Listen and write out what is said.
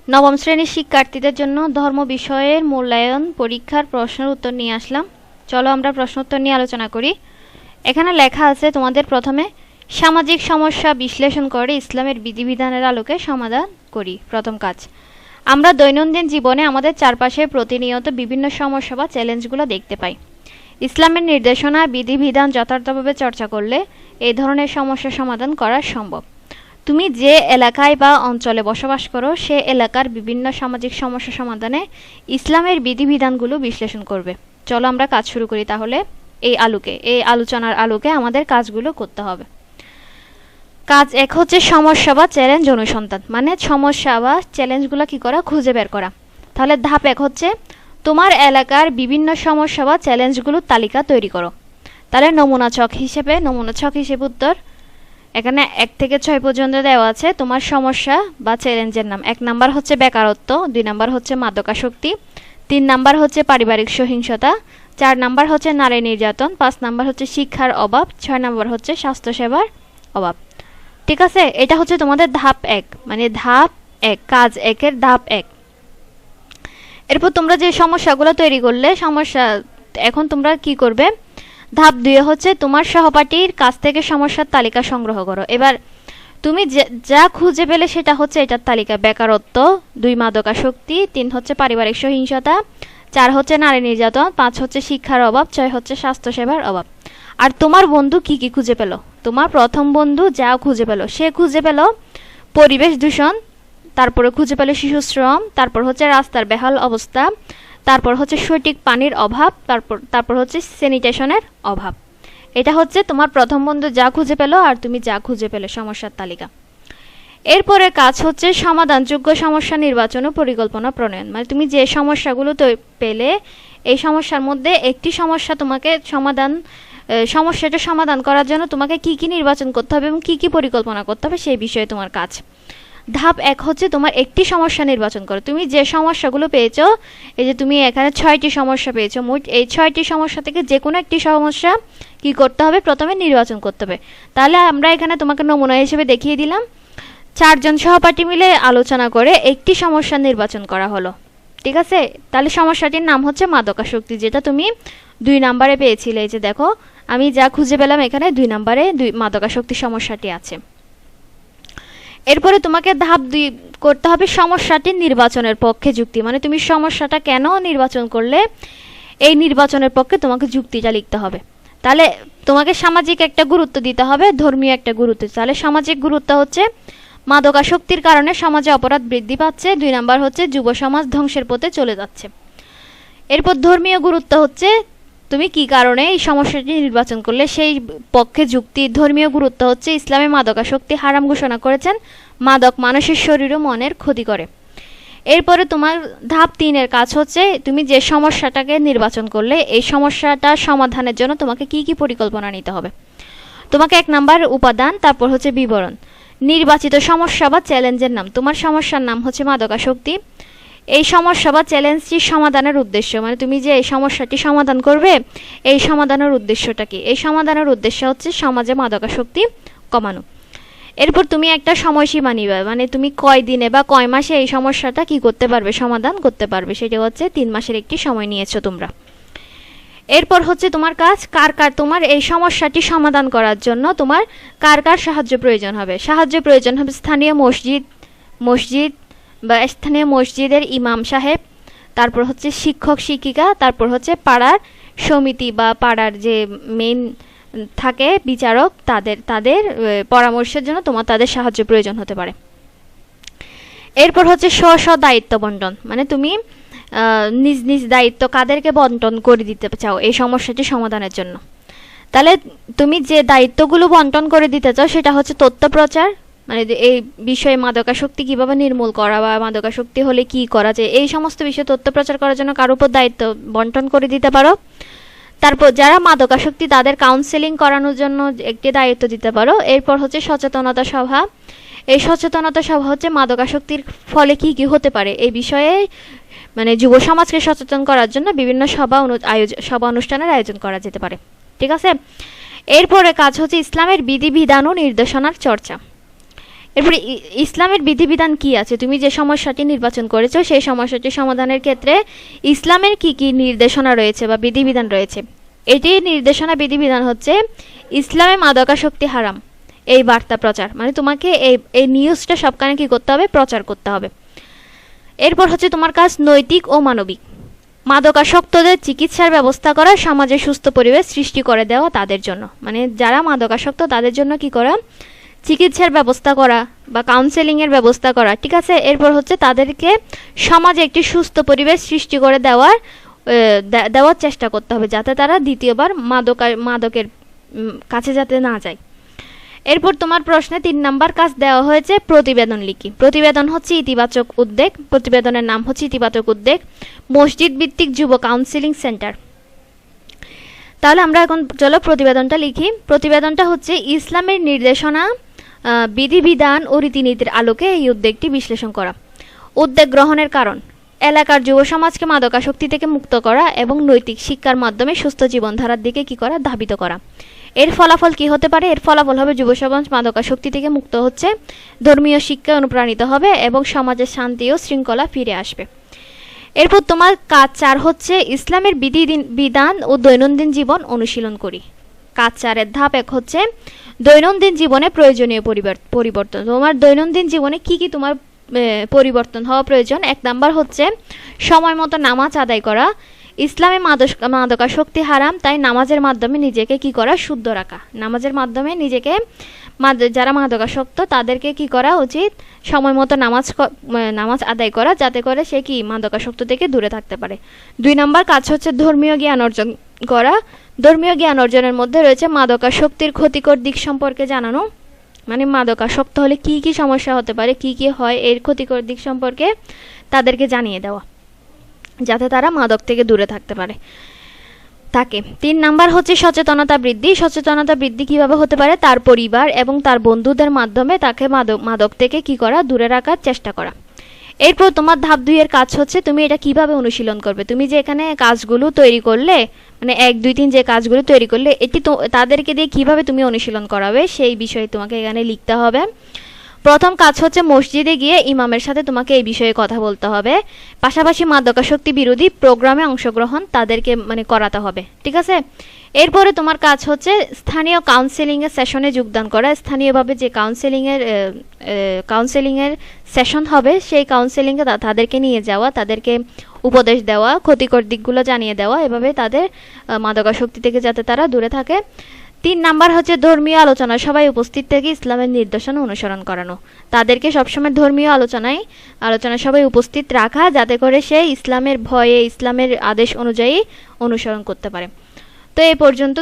নবম শ্রেণীর শিক্ষার্থীদের জন্য ধর্ম বিষয়ের মূল্যায়ন পরীক্ষার প্রশ্নের উত্তর নিয়ে আসলাম। চলো আমরা প্রশ্ন উত্তর নিয়ে আলোচনা করি। এখানে লেখা আছে তোমাদের প্রথমে সামাজিক সমস্যা বিশ্লেষণ করে ইসলামের বিধিবিধানের আলোকে সমাধান করি। প্রথম কাজ, আমরা দৈনন্দিন জীবনে আমাদের চারপাশে প্রতিনিয়ত বিভিন্ন সমস্যা বা চ্যালেঞ্জগুলো দেখতে পাই। ইসলামের নির্দেশনা বিধিবিধান যথার্থভাবে চর্চা করলে এই ধরনের সমস্যা সমাধান করা সম্ভব। তুমি যে এলাকায় বা অঞ্চলে বসবাস করো সে এলাকার বিভিন্ন সামাজিক সমস্যা সমাধানে ইসলামের বিধিবিধানগুলো বিশ্লেষণ করবে। চলো আমরা কাজ শুরু করি তাহলে। এই আলোচনার আলোকে আমাদের কাজগুলো করতে হবে। কাজ 1 হচ্ছে সমস্যা বা চ্যালেঞ্জ অনুসন্ধান, মানে সমস্যা বা চ্যালেঞ্জগুলো কি করা, খুঁজে বের করা। তাহলে ধাপ 1 হচ্ছে তোমার এলাকার বিভিন্ন সমস্যা বা চ্যালেঞ্জগুলোর তালিকা তৈরি করো। তাহলে নমুনা ছক হিসেবে উত্তর এখানে 1 থেকে 6 পর্যন্ত দেওয়া আছে তোমার সমস্যা বা চ্যালেঞ্জের নাম। 1 নাম্বার হচ্ছে বেকারত্ব, 2 নাম্বার হচ্ছে মাদকাসক্তি, 3 নাম্বার হচ্ছে পারিবারিক সহিংসতা, 4 নাম্বার হচ্ছে নারী নির্যাতন, 5 নাম্বার হচ্ছে শিক্ষার অভাব, 6 নাম্বার হচ্ছে স্বাস্থ্যসেবার অভাব। ঠিক আছে, এটা হচ্ছে তোমাদের ধাপ 1, মানে ধাপ 1, কাজ 1 এর ধাপ 1। এরপর তোমরা যে সমস্যাগুলো তৈরি করলে এখন তোমরা কি করবে, ধাপ 2 হচ্ছে তোমার সহপাঠীর কাছ থেকে সমস্যার তালিকা সংগ্রহ করো। এবার তুমি যা খুঁজে পেলে সেটা হচ্ছে এটার তালিকা। বেকারত্ব, 2 মাদকাসক্তি, 3 হচ্ছে পারিবারিক সহিংসতা, 4 হচ্ছে নারী নির্যাতন, 5 হচ্ছে শিক্ষার অভাব, 6 হচ্ছে স্বাস্থ্যসেবার অভাব। আর তোমার বন্ধু কি কি খুঁজে পেল, তোমার প্রথম বন্ধু যা খুঁজে পেল, সে খুঁজে পেল পরিবেশ দূষণ, তারপরে খুঁজে পেল শিশু শ্রম, তারপর হচ্ছে রাস্তার বেহাল অবস্থা, তারপর হচ্ছে সঠিক পানির অভাব, তারপর হচ্ছে স্যানিটেশনের অভাব। এটা হচ্ছে তোমার প্রথম বন্ধু যা খুঁজে পেল আর তুমি যা খুঁজে পেলে সমস্যার তালিকা। এরপরে কাজ হচ্ছে সমাধানযোগ্য সমস্যা নির্বাচন ও পরিকল্পনা প্রণয়ন, মানে তুমি যে সমস্যাগুলো পেলে এই সমস্যার মধ্যে একটি সমস্যাটা সমাধান করার জন্য তোমাকে কি কি নির্বাচন করতে হবে এবং কি কি পরিকল্পনা করতে হবে সেই বিষয়ে তোমার কাজ। ধাপ 1 হচ্ছে তোমার একটি সমস্যা নির্বাচন করো। তুমি যে সমস্যাগুলো পেয়েছো, এই যে তুমি এখানে 6টি সমস্যা পেয়েছো মোট, এই 6টি সমস্যা থেকে যে কোনো একটি সমস্যা কি করতে হবে, প্রথমে নির্বাচন করতে হবে। তাহলে আমরা এখানে তোমাকে নমুনা হিসেবে দেখিয়ে দিলাম। 4 জন সহপাঠী মিলে আলোচনা করে একটি সমস্যা নির্বাচন করা হলো। ঠিক আছে, তাহলে সমস্যাটির নাম হচ্ছে মাদকাসক্তি, যেটা তুমি 2 নম্বরে পেয়েছিলে। এই যে দেখো আমি যা খুঁজে পেলাম এখানে 2 নম্বরে মাদকাসক্তি সমস্যাটি আছে। এরপরে তোমাকে ধাপ 2 করতে হবে সমস্যাটির নির্বাচনের পক্ষে যুক্তি, মানে তুমি সমস্যাটা কেন নির্বাচন করলে এই নির্বাচনের পক্ষে তোমাকে যুক্তিটা লিখতে হবে। তাহলে তোমাকে সামাজিক একটা গুরুত্ব দিতে হবে, ধর্মীয় একটা গুরুত্ব। তাহলে সামাজিক গুরুত্ব হচ্ছে মাদকাসক্তির কারণে সমাজে অপরাধ বৃদ্ধি পাচ্ছে, 2 নাম্বার হচ্ছে যুব সমাজ ধ্বংসের পথে চলে যাচ্ছে। এরপর ধর্মীয় গুরুত্ব হচ্ছে তুমি কি কারণে এই সমস্যাটি নির্বাচন করলে সেই পক্ষে যুক্তি। ধর্মীয় গুরুত্ব হচ্ছে ইসলামে মাদকাসক্তি হারাম ঘোষণা করেছেন, মাদক মানুষের শরীর ও মনের ক্ষতি করে। এরপরে তোমার ধাপ 3 এর কাজ হচ্ছে তুমি যে সমস্যাটাকে নির্বাচন করলে এই সমস্যাটা সমাধানের জন্য তোমাকে কি কি পরিকল্পনা নিতে হবে। তোমাকে 1 নাম্বার উপাদান, তারপর হচ্ছে বিবরণ, নির্বাচিত সমস্যা বা চ্যালেঞ্জের নাম। তোমার সমস্যার নাম হচ্ছে মাদকাসক্তি। এই সমস্যা বা চ্যালেঞ্জটি সমাধানের উদ্দেশ্য, মানে তুমি যে এই সমস্যাটি সমাধান করবে এই সমাধানের উদ্দেশ্যটা কি। এই সমাধানের উদ্দেশ্য হচ্ছে সমাজে মাদকাসক্তি কমানো। এরপর তুমি একটা সময়সীমা নিবে, মানে তুমি কয় দিনে বা কয় মাসে এই সমস্যাটা কি করতে পারবে, সমাধান করতে পারবে। সেটা হচ্ছে 3 মাসের একটি সময় নিয়েছো তোমরা। এরপর হচ্ছে তোমার কাজ তোমার এই সমস্যাটি সমাধান করার জন্য তোমার কার সাহায্য প্রয়োজন হবে। স্থানীয় মসজিদ বা স্থানীয় মসজিদের ইমাম সাহেব, তারপর হচ্ছে শিক্ষক শিক্ষিকা, তারপর হচ্ছে পাড়ার সমিতি বা পাড়ার যে মেইন থাকে বিচারক, তাদের পরামর্শের জন্য তাদের সাহায্য প্রয়োজন হতে পারে। এরপর হচ্ছে স্ব দায়িত্ব বন্টন, মানে তুমি নিজ নিজ দায়িত্ব কাদেরকে বন্টন করে দিতে চাও এই সমস্যাটি সমাধানের জন্য। তাহলে তুমি যে দায়িত্বগুলো বন্টন করে দিতে চাও সেটা হচ্ছে তথ্য প্রচার, মানে এই বিষয়ে মাদকাসক্তি কিভাবে নির্মূল করা বা মাদকাসক্তি হলে কি করা যায় এই সমস্ত বিষয়ে তথ্য প্রচার করার জন্য কারোর উপর দায়িত্ব বন্টন করে দিতে পারো। তারপর যারা মাদকাসক্তি তাদের কাউন্সেলিং করানোর জন্য একটি দায়িত্ব দিতে পারো। এরপর হচ্ছে সচেতনতা সভা। এই সচেতনতা সভা হচ্ছে মাদকাসক্তির ফলে কি কি হতে পারে এই বিষয়ে, মানে যুব সমাজকে সচেতন করার জন্য বিভিন্ন সভা অনুষ্ঠানের আয়োজন করা যেতে পারে। ঠিক আছে, এরপরে কাজ হচ্ছে ইসলামের বিধিবিধান ও নির্দেশনার চর্চা। এরপরে ইসলামের বিধিবিধান কি আছে, তুমি যে সমস্যাটি নির্বাচন করেছো সেই সমস্যাটি সমাধানের ক্ষেত্রে ইসলামের কি কি নির্দেশনা রয়েছে বা বিধিবিধান রয়েছে। এটি নির্দেশনা বিধিবিধান হচ্ছে ইসলামে মাদকাসক্তি হারাম, এই বার্তা প্রচার, মানে তোমাকে এই নিউজটা সবখানে কি করতে হবে, প্রচার করতে হবে। এরপর হচ্ছে তোমার কাজ নৈতিক ও মানবিক। মাদকাসক্তদের চিকিৎসার ব্যবস্থা করা, সমাজে সুস্থ পরিবেশ সৃষ্টি করে দেওয়া তাদের জন্য, মানে যারা মাদকাসক্ত তাদের জন্য কি করা, চিকিৎসার ব্যবস্থা করা বা কাউন্সেলিংয়ের ব্যবস্থা করা, ঠিক আছে। এরপর হচ্ছে তাদেরকে সমাজে একটি সুস্থ পরিবেশ সৃষ্টি করে দেওয়ার চেষ্টা করতে হবে, যাতে তারা দ্বিতীয়বার মাদকের কাছে যাতে না যায়। এরপর তোমার প্রশ্নে 3 নাম্বার কাজ দেওয়া হয়েছে প্রতিবেদন লিখি। প্রতিবেদন হচ্ছে ইতিবাচক উদ্যোগ, প্রতিবেদনের নাম হচ্ছে ইতিবাচক উদ্যোগ মসজিদ ভিত্তিক যুব কাউন্সিলিং সেন্টার। তাহলে আমরা এখন চলো প্রতিবেদনটা লিখি। প্রতিবেদনটা হচ্ছে ইসলামের নির্দেশনা, বিধিবিধান ও রীতিনীতির আলোকে এই উদ্যোগটি বিশ্লেষণ করা। উদ্যোগ গ্রহণের কারণ, এলাকার যুব সমাজকে মাদকাসক্তি থেকে মুক্ত করা এবং নৈতিক শিক্ষার মাধ্যমে সুস্থ জীবনধারার দিকে কি করা, ধাবিত করা। এর ফলাফল কি হতে পারে, এর ফলাফল হবে যুব সমাজ মাদকাসক্তি থেকে মুক্ত হচ্ছে, ধর্মীয় শিক্ষায় অনুপ্রাণিত হবে এবং সমাজের শান্তি ও শৃঙ্খলা ফিরে আসবে। এরপর তোমার কাজ 4 হচ্ছে ইসলামের বিধান ও দৈনন্দিন জীবন অনুশীলন করি। কাজ 4-এর ধাপ 1 হচ্ছে দৈনন্দিন জীবনে প্রয়োজনীয় পরিবর্তন। তোমার দৈনন্দিন জীবনে কি কি তোমার পরিবর্তন হওয়া প্রয়োজন। 1 নাম্বার হচ্ছে সময় মতো নামাজ আদায় করা। ইসলামে মাদকাসক্তি হারাম, তাই নামাজের মাধ্যমে নিজেকে কি করা, শুদ্ধ রাখা। নামাজের মাধ্যমে নিজেকে, যারা মাদকাসক্ত তাদেরকে কি করা উচিত, সময় মতো নামাজ আদায় করা, যাতে করে সে কি মাদকাসক্ত থেকে দূরে থাকতে পারে। 2 নাম্বার কাজ হচ্ছে ধর্মীয় জ্ঞান অর্জন করা। ধর্মীয় জ্ঞান অর্জনের মধ্যে রয়েছে মাদকাসক্তির ক্ষতিকর দিক সম্পর্কে জানানো, মানে মাদকাসক্ত হলে কি কি সমস্যা হতে পারে, কি কি হয়, এর ক্ষতিকর দিক সম্পর্কে তাদেরকে জানিয়ে দেওয়া, যাতে তারা মাদক থেকে দূরে থাকতে পারে তাকে। 3 নাম্বার হচ্ছে সচেতনতা বৃদ্ধি। সচেতনতা বৃদ্ধি কিভাবে হতে পারে, তার পরিবার এবং তার বন্ধুদের মাধ্যমে তাকে মাদক থেকে কি করা, দূরে রাখার চেষ্টা করা। এরপর তোমার ধাপ 2 এর কাজ হচ্ছে তুমি এটা কিভাবে অনুশীলন করবে। তুমি যে এখানে কাজগুলো তৈরি করলে, মানে 1 2 3 যে কাজগুলো তৈরি করলে, এটি তো তাদেরকে দিয়ে কিভাবে তুমি অনুশীলন করাবে সেই বিষয়ে তোমাকে এখানে লিখতে হবে। প্রথম কাজ হচ্ছে মসজিদে গিয়ে ইমামের সাথে তোমাকে এই বিষয়ে কথা বলতে হবে। পাশাপাশি মাদকাসক্তি বিরোধী প্রোগ্রামে অংশগ্রহণ তাদেরকে মানে করাতে হবে, ঠিক আছে। এরপরে তোমার কাজ হচ্ছে স্থানীয় কাউন্সেলিংয়ের সেশনে যোগদান করা। স্থানীয়ভাবে যে কাউন্সেলিংয়ের সেশন হবে সেই কাউন্সেলিংয়ে তাদেরকে নিয়ে যাওয়া, তাদেরকে উপদেশ দেওয়া, ক্ষতিকর দিকগুলো জানিয়ে দেওয়া, এভাবে তাদের মাদকাসক্তি থেকে যাতে তারা দূরে থাকে। 3 নাম্বার হচ্ছে ধর্মীয় আলোচনা, সবাই উপস্থিত থেকে ইসলামের নির্দেশনা অনুসরণ করানো। তাদেরকে সবসময় ধর্মীয় আলোচনায় সবাই উপস্থিত রাখা, যাতে করে সে ইসলামের ভয়ে, ইসলামের আদেশ অনুযায়ী অনুসরণ করতে পারে। তো এই পর্যন্ত।